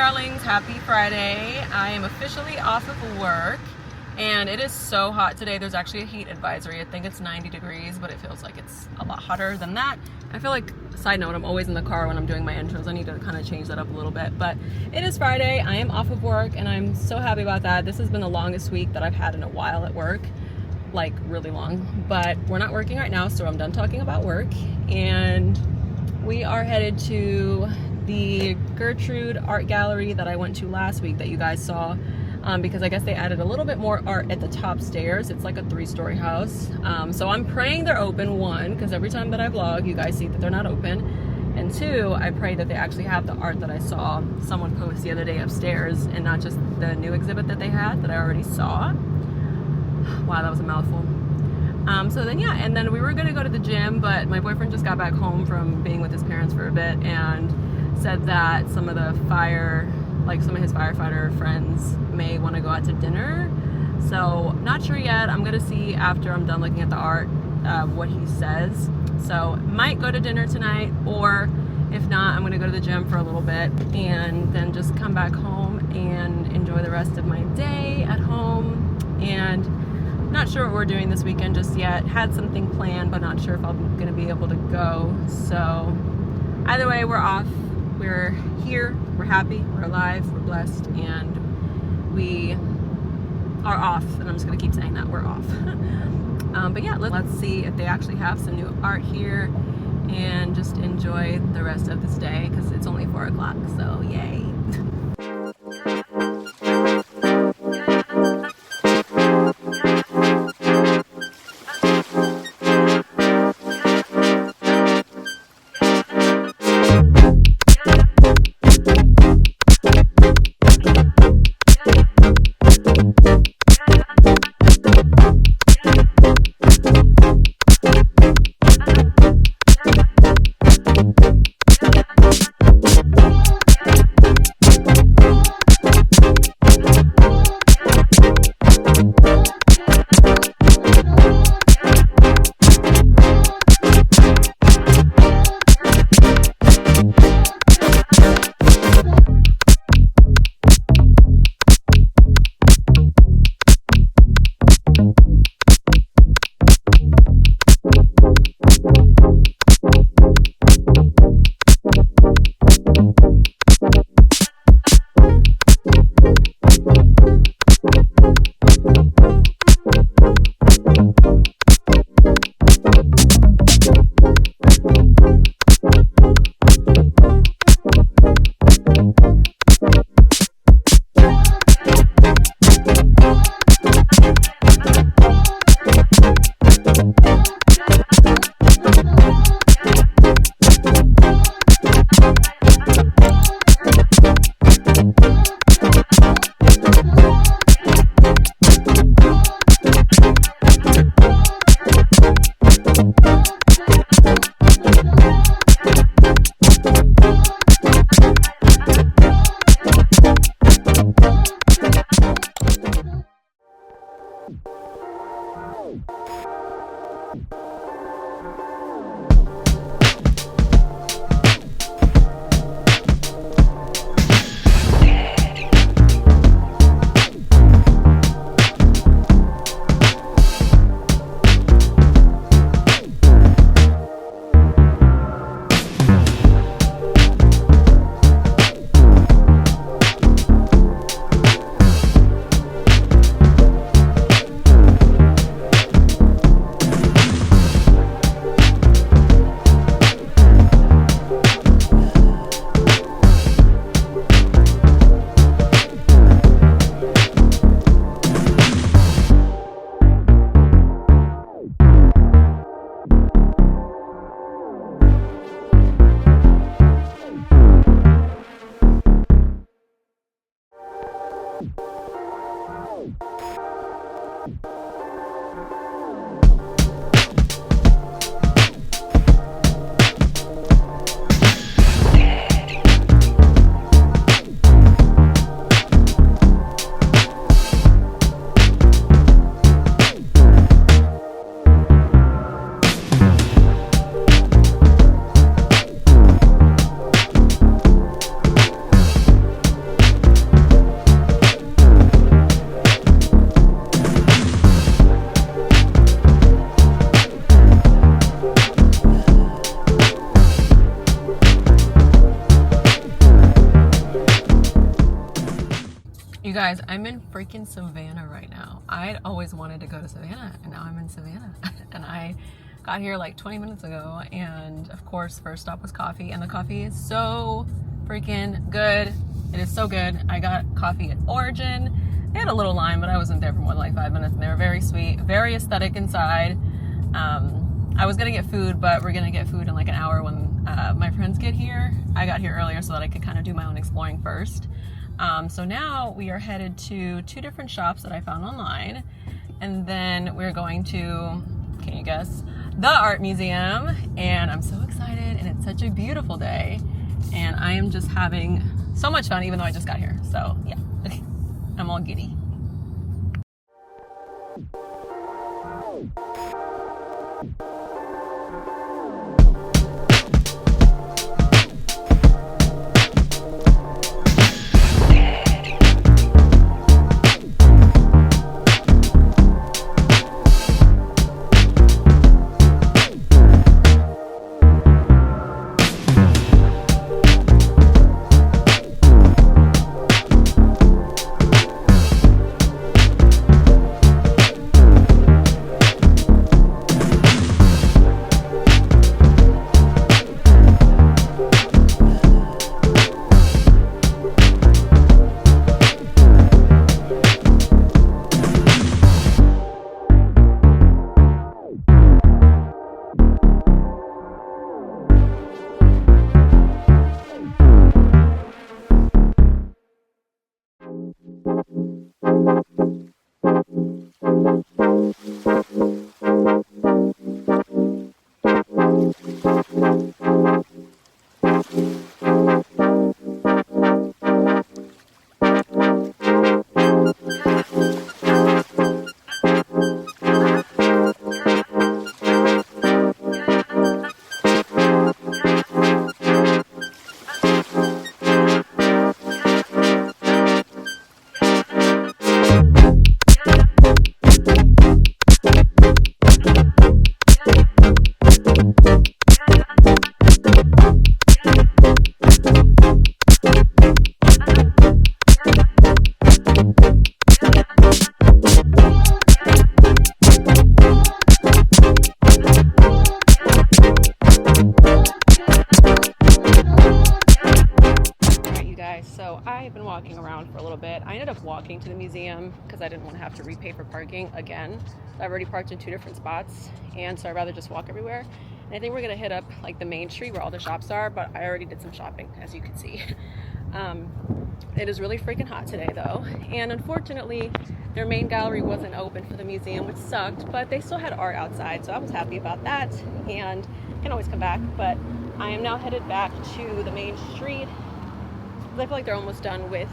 darlings, happy Friday. I am officially off of work and it is so hot today. There's actually a heat advisory. I think it's 90 degrees, but it feels like it's a lot hotter than that. I feel like, side note, I'm always in the car when I'm doing my intros. I need to kind of change that up a little bit, but it is Friday. I am off of work and I'm so happy about that. This has been the longest week that I've had in a while at work, like really long, but we're not working right now, so I'm done talking about work. And we are headed to the Gertrude Art Gallery that I went to last week that you guys saw, because I guess they added a little bit more art at the top stairs. It's like a 3-story house. So I'm praying they're open, one, because every time that I vlog, you guys see that they're not open. And two, I pray that they actually have the art that I saw someone post the other day upstairs and not just the new exhibit that they had that I already saw. Wow, that was a mouthful. So then, yeah, and then we were gonna go to the gym, but my boyfriend just got back home from being with his parents for a bit and said that some of his firefighter friends may want to go out to dinner. So not sure yet. I'm gonna see after I'm done looking at the art what he says. So might go to dinner tonight, or if not, I'm gonna go to the gym for a little bit and then just come back home and enjoy the rest of my day at home. And not sure what we're doing this weekend just yet. Had something planned, but not sure if I'm gonna be able to go. So either way, we're off. We're here, we're happy, we're alive, we're blessed, and we are off. And I'm just gonna keep saying that, we're off. But yeah, let's see if they actually have some new art here and just enjoy the rest of this day because it's only 4 o'clock, so yay. You guys, I'm in freaking Savannah right now. I'd always wanted to go to Savannah, and now I'm in Savannah. And I got here like 20 minutes ago, and of course, first stop was coffee, and the coffee is so freaking good. It is so good. I got coffee at Origin. They had a little line, but I wasn't there for more than like 5 minutes, and they were very sweet, very aesthetic inside. I was gonna get food, but we're gonna get food in like an hour when my friends get here. I got here earlier so that I could kind of do my own exploring first. So now we are headed to 2 different shops that I found online, and then we're going to, can you guess, the art museum, and I'm so excited, and it's such a beautiful day, and I am just having so much fun even though I just got here. So yeah, I'm all giddy. So I've been walking around for a little bit. I ended up walking to the museum because I didn't want to have to repay for parking again. I've already parked in 2 different spots, and so I'd rather just walk everywhere. And I think we're gonna hit up like the main street where all the shops are, but I already did some shopping, as you can see. It is really freaking hot today though, and unfortunately their main gallery wasn't open for the museum, which sucked, but they still had art outside, so I was happy about that, and can always come back. But I am now headed back to the main street. I feel like they're almost done with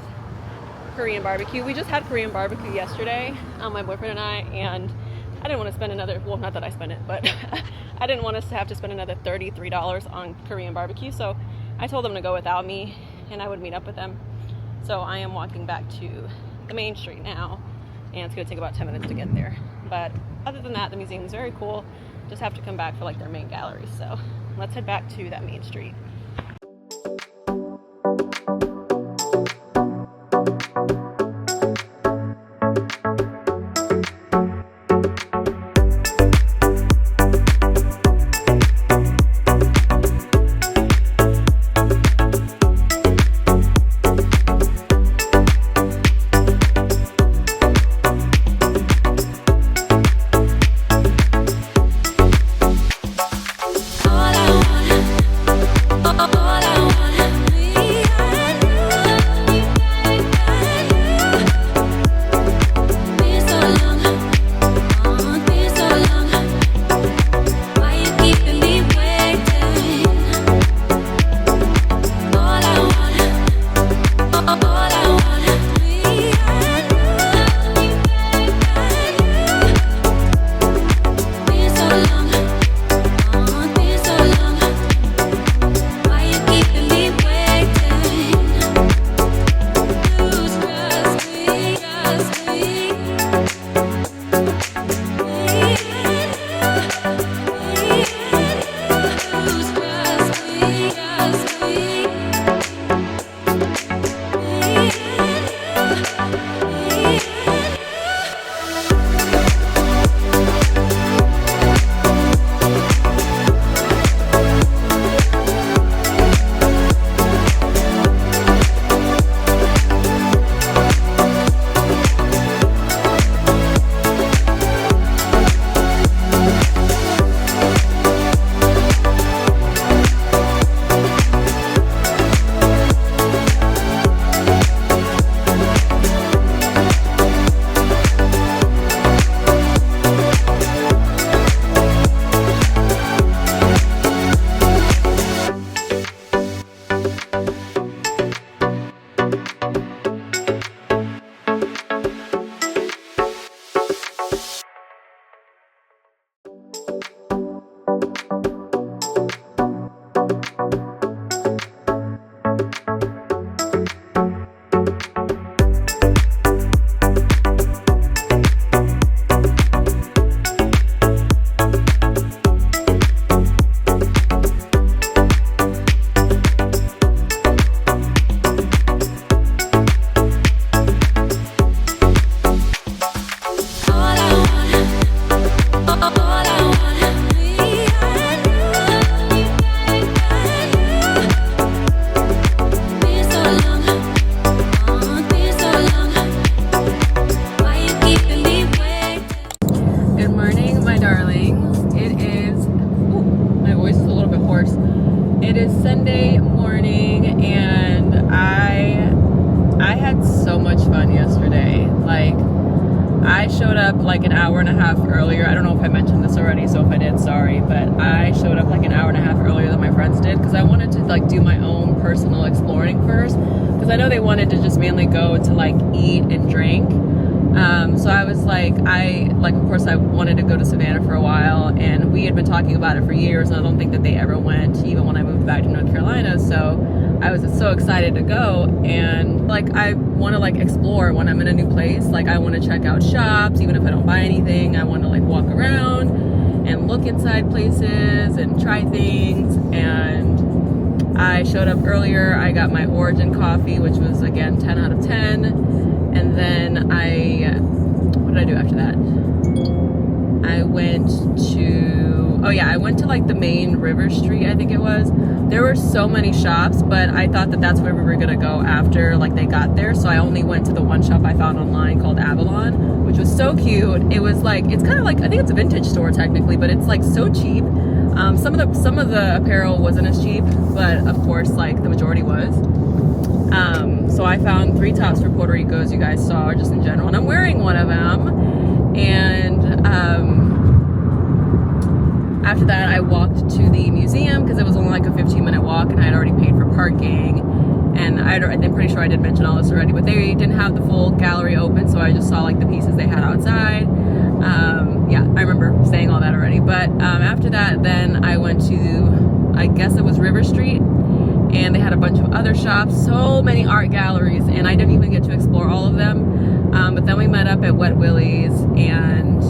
Korean barbecue. We just had Korean barbecue yesterday, my boyfriend and and I didn't want to spend another, well, not that I spent it, but I didn't want us to have to spend another $33 on Korean barbecue, so I told them to go without me and I would meet up with them. So I am walking back to the main street now, and it's going to take about 10 minutes to get there. But other than that, the museum is very cool. Just have to come back for like their main gallery. So let's head back to that main street. course. It is Sunday morning, and I had so much fun yesterday. Like, I showed up like an hour and a half earlier. I don't know if I mentioned this already, so if I did, sorry, but I showed up like an hour and a half earlier than my friends did because I wanted to like do my own personal exploring first, because I know they wanted to just mainly go to like eat and drink. So I was like, of course I wanted to go to Savannah for a while, and we had been talking about it for years, and I don't think that they ever went, even when I moved back to North Carolina. So I was so excited to go, and like I want to like explore when I'm in a new place. Like I want to check out shops, even if I don't buy anything. I want to like walk around and look inside places and try things. And I showed up earlier. I got my Origin coffee, which was again 10 out of 10. And then what did I do after that? I went to like the main River Street, I think it was. There were so many shops, but I thought that that's where we were gonna go after like they got there. So I only went to the one shop I found online called Avalon, which was so cute. It was like, it's kind of like, I think it's a vintage store technically, but it's like so cheap. Some of the apparel wasn't as cheap, but of course like the majority was. So I found 3 tops for Puerto Rico, as you guys saw, just in general, and I'm wearing one of them. And after that, I walked to the museum because it was only like a 15-minute walk, and I had already paid for parking. And I'm pretty sure I did mention all this already, but they didn't have the full gallery open, so I just saw like the pieces they had outside. Yeah, I remember saying all that already. But after that, then I went to, I guess it was River Street, and they had a bunch of other shops, so many art galleries, and I didn't even get to explore all of them. But then we met up at Wet Willie's, and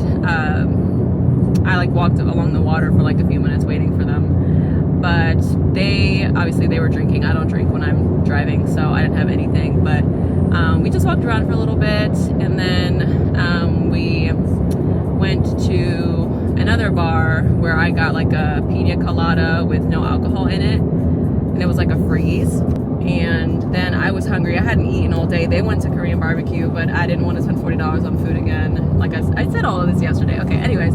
I like walked along the water for like a few minutes waiting for them. But they were drinking. I don't drink when I'm driving, so I didn't have anything. But we just walked around for a little bit, and then we went to another bar where I got like a pina colada with no alcohol in it. And it was like a freeze. And then I was hungry. I hadn't eaten all day. They went to Korean barbecue, but I didn't want to spend $40 on food again. Like I said all of this yesterday. Okay, anyways,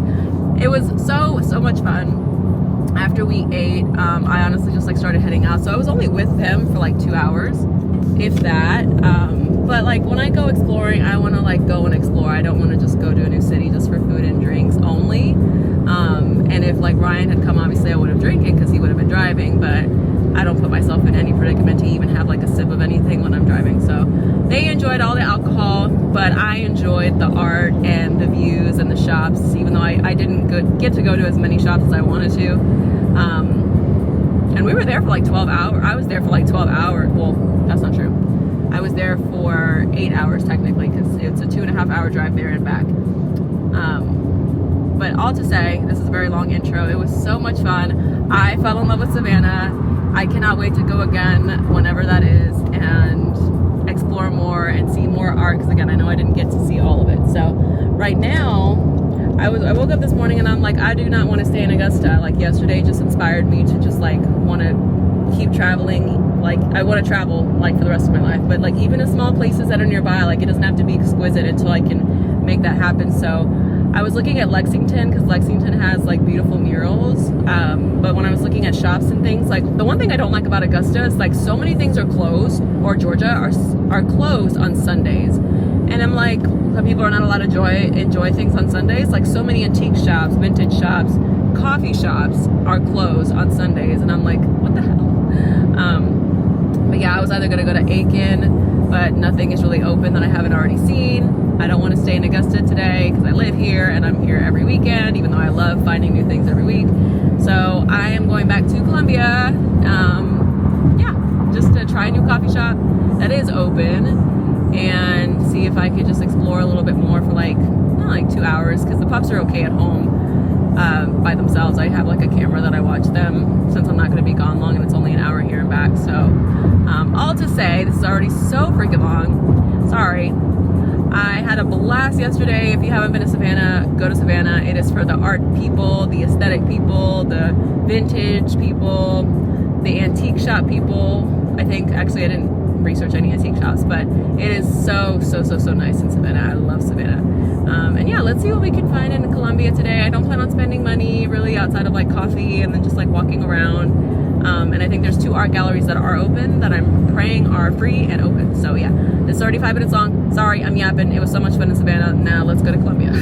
it was so much fun. After we ate, I honestly just like started heading out. So I was only with them for like 2 hours, if that. But like when I go exploring, I want to like go and explore. I don't want to just go to a new city just for food and drinks only. And if like Ryan had come, obviously I would have drank it because he would have been driving, but I don't put myself in any predicament to even have like a sip of anything when I'm driving. So they enjoyed all the alcohol, but I enjoyed the art and the views and the shops, even though I didn't get to go to as many shops as I wanted to. And we were there for like 12 hours. I was there for like 12 hours. Well, that's not true. I was there for 8 hours technically, because it's a 2.5 hour drive there and back. But all to say, this is a very long intro. It was so much fun. I fell in love with Savannah. I cannot wait to go again whenever that is and explore more and see more art, because again, I know I didn't get to see all of it. So right now, I woke up this morning and I'm like, I do not want to stay in Augusta. Like yesterday just inspired me to just like want to keep traveling. Like I want to travel like for the rest of my life, but like even in small places that are nearby, like it doesn't have to be exquisite until I can make that happen. So I was looking at Lexington because Lexington has like beautiful murals. But when I was looking at shops and things, like the one thing I don't like about Augusta is like so many things are closed, or Georgia are closed on Sundays. And I'm like, some people are not allowed to enjoy things on Sundays. Like so many antique shops, vintage shops, coffee shops are closed on Sundays. And I'm like, what the hell? But yeah, I was either gonna go to Aiken, but nothing is really open that I haven't already seen. I don't want to stay in Augusta today because I live here and I'm here every weekend, even though I love finding new things every week. So I am going back to Columbia, just to try a new coffee shop that is open and see if I could just explore a little bit more for like, not like 2 hours, because the pups are okay at home by themselves. I have like a camera that I watch them since I'm not going to be gone long and it's only an hour here and back. So all to say, this is already so freaking long. Sorry. I had a blast yesterday. If you haven't been to Savannah, go to Savannah. It is for the art people, the aesthetic people, the vintage people, the antique shop people. I think, actually I didn't research any antique shops, but it is so nice in Savannah. I love Savannah. And yeah, let's see what we can find in Colombia today. I don't plan on spending money really outside of like coffee and then just like walking around. And I think there's 2 art galleries that are open that I'm praying are free and open. So yeah, this is already 5 minutes long. Sorry, I'm yapping. It was so much fun in Savannah. Now let's go to Colombia.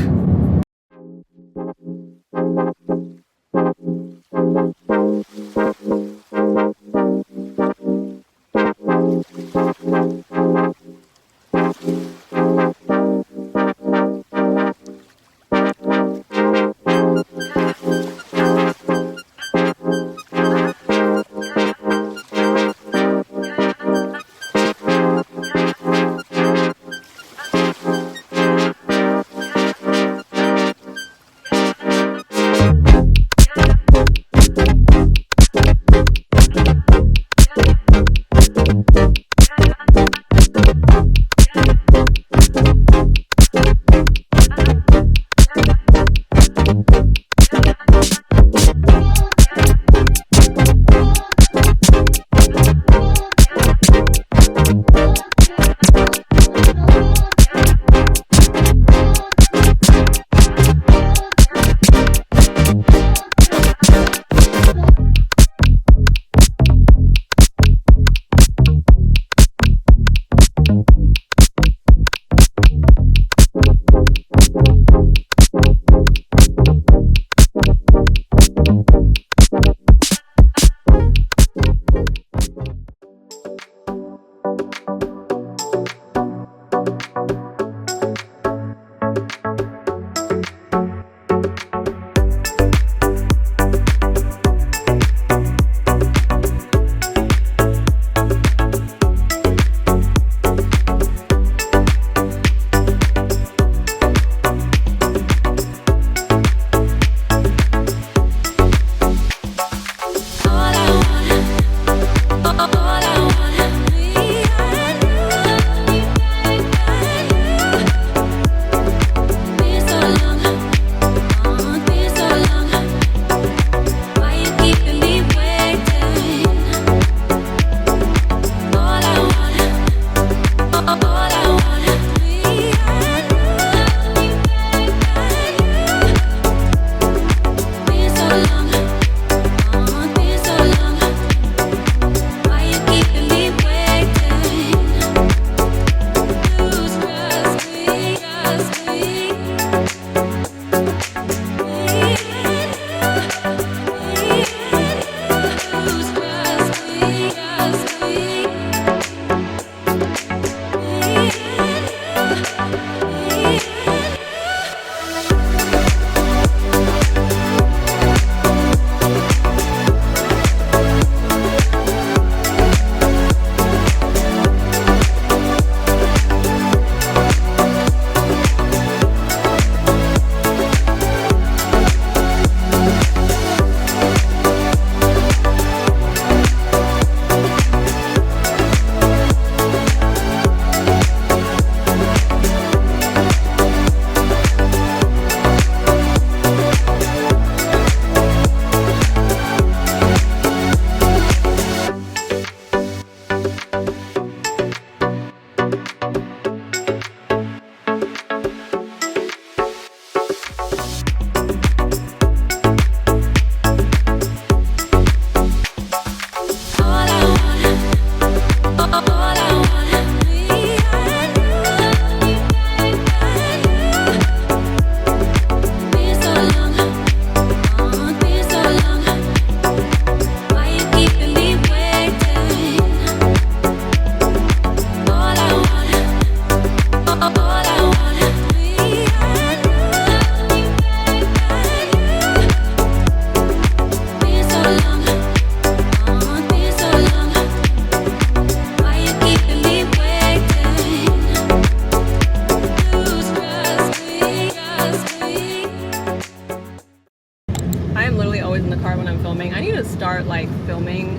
start like filming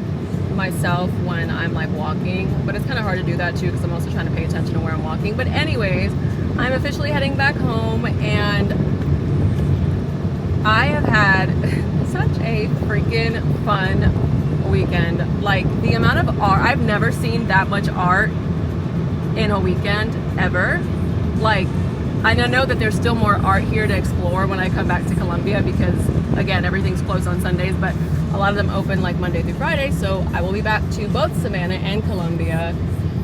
myself when I'm like walking, but it's kind of hard to do that too because I'm also trying to pay attention to where I'm walking. But anyways, I'm officially heading back home, and I have had such a freaking fun weekend. Like the amount of art, I've never seen that much art in a weekend ever. Like, I know that there's still more art here to explore when I come back to Colombia because, again, everything's closed on Sundays, but a lot of them open like Monday through Friday, so I will be back to both Savannah and Colombia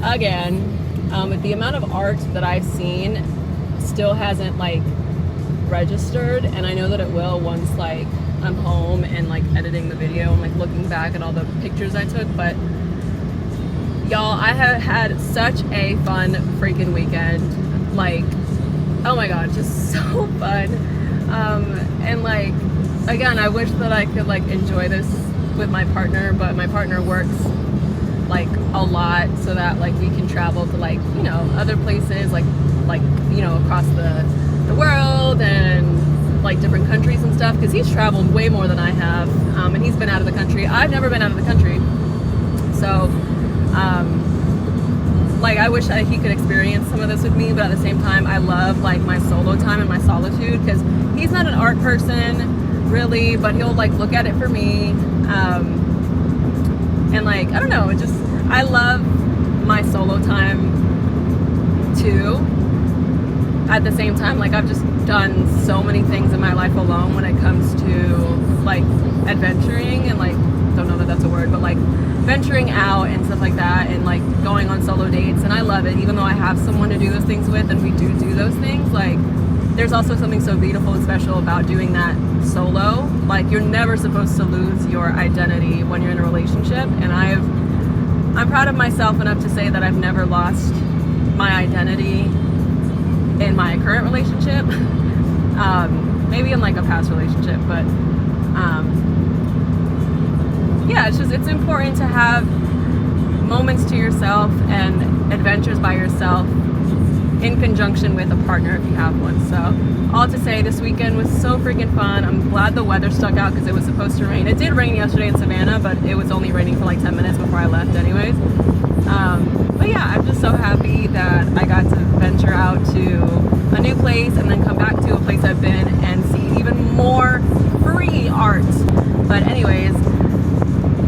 again. But the amount of art that I've seen still hasn't like registered, and I know that it will once like I'm home and like editing the video and like looking back at all the pictures I took. But y'all, I have had such a fun freaking weekend. Like, oh my god, just so fun. And like, again, I wish that I could like enjoy this with my partner, but my partner works like a lot so that like we can travel to like, you know, other places like you know, across the world and like different countries and stuff, because he's traveled way more than I have, and he's been out of the country. I've never been out of the country, so like I wish he could experience some of this with me, but at the same time I love like my solo time and my solitude, because he's not an art person really, but he'll like look at it for me, and like, I don't know, it just, I love my solo time too. At the same time, like I've just done so many things in my life alone when it comes to like adventuring, and like, don't know that that's a word, but like venturing out and stuff like that, and like going on solo dates, and I love it. Even though I have someone to do those things with, and we do those things, like there's also something so beautiful and special about doing that solo. Like, you're never supposed to lose your identity when you're in a relationship, and I'm proud of myself enough to say that I've never lost my identity in my current relationship. Maybe in like a past relationship, but yeah, it's important to have moments to yourself and adventures by yourself in conjunction with a partner if you have one. So all to say, this weekend was so freaking fun. I'm glad the weather stuck out because it was supposed to rain. It did rain yesterday in Savannah, but it was only raining for like 10 minutes before I left anyways. But yeah, I'm just so happy that I got to venture out to a new place and then come back to a place I've been and see even more free art. But anyways,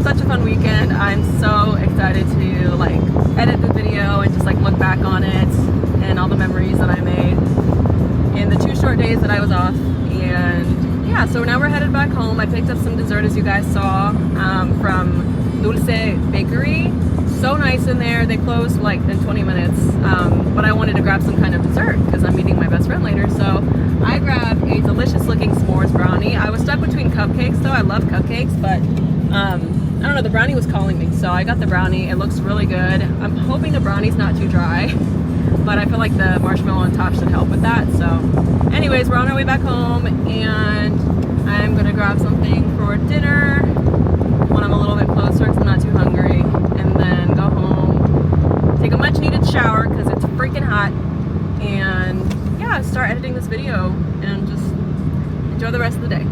such a fun weekend. I'm so excited to like edit the video and just like look back on it and all the memories that I made in the 2 short days that I was off. And yeah, so now we're headed back home. I picked up some dessert, as you guys saw, from Dulce Bakery. So nice in there. They closed like in 20 minutes, but I wanted to grab some kind of dessert because I'm meeting my best friend later. So I grabbed a delicious looking s'mores brownie. I was stuck between cupcakes though. I love cupcakes, but I don't know, the brownie was calling me, so I got the brownie. It looks really good. I'm hoping the brownie's not too dry, but I feel like the marshmallow on top should help with that. So anyways, we're on our way back home, and I'm gonna grab something for dinner when I'm a little bit closer because I'm not too hungry, and then go home, take a much needed shower because it's freaking hot, and yeah, start editing this video and just enjoy the rest of the day.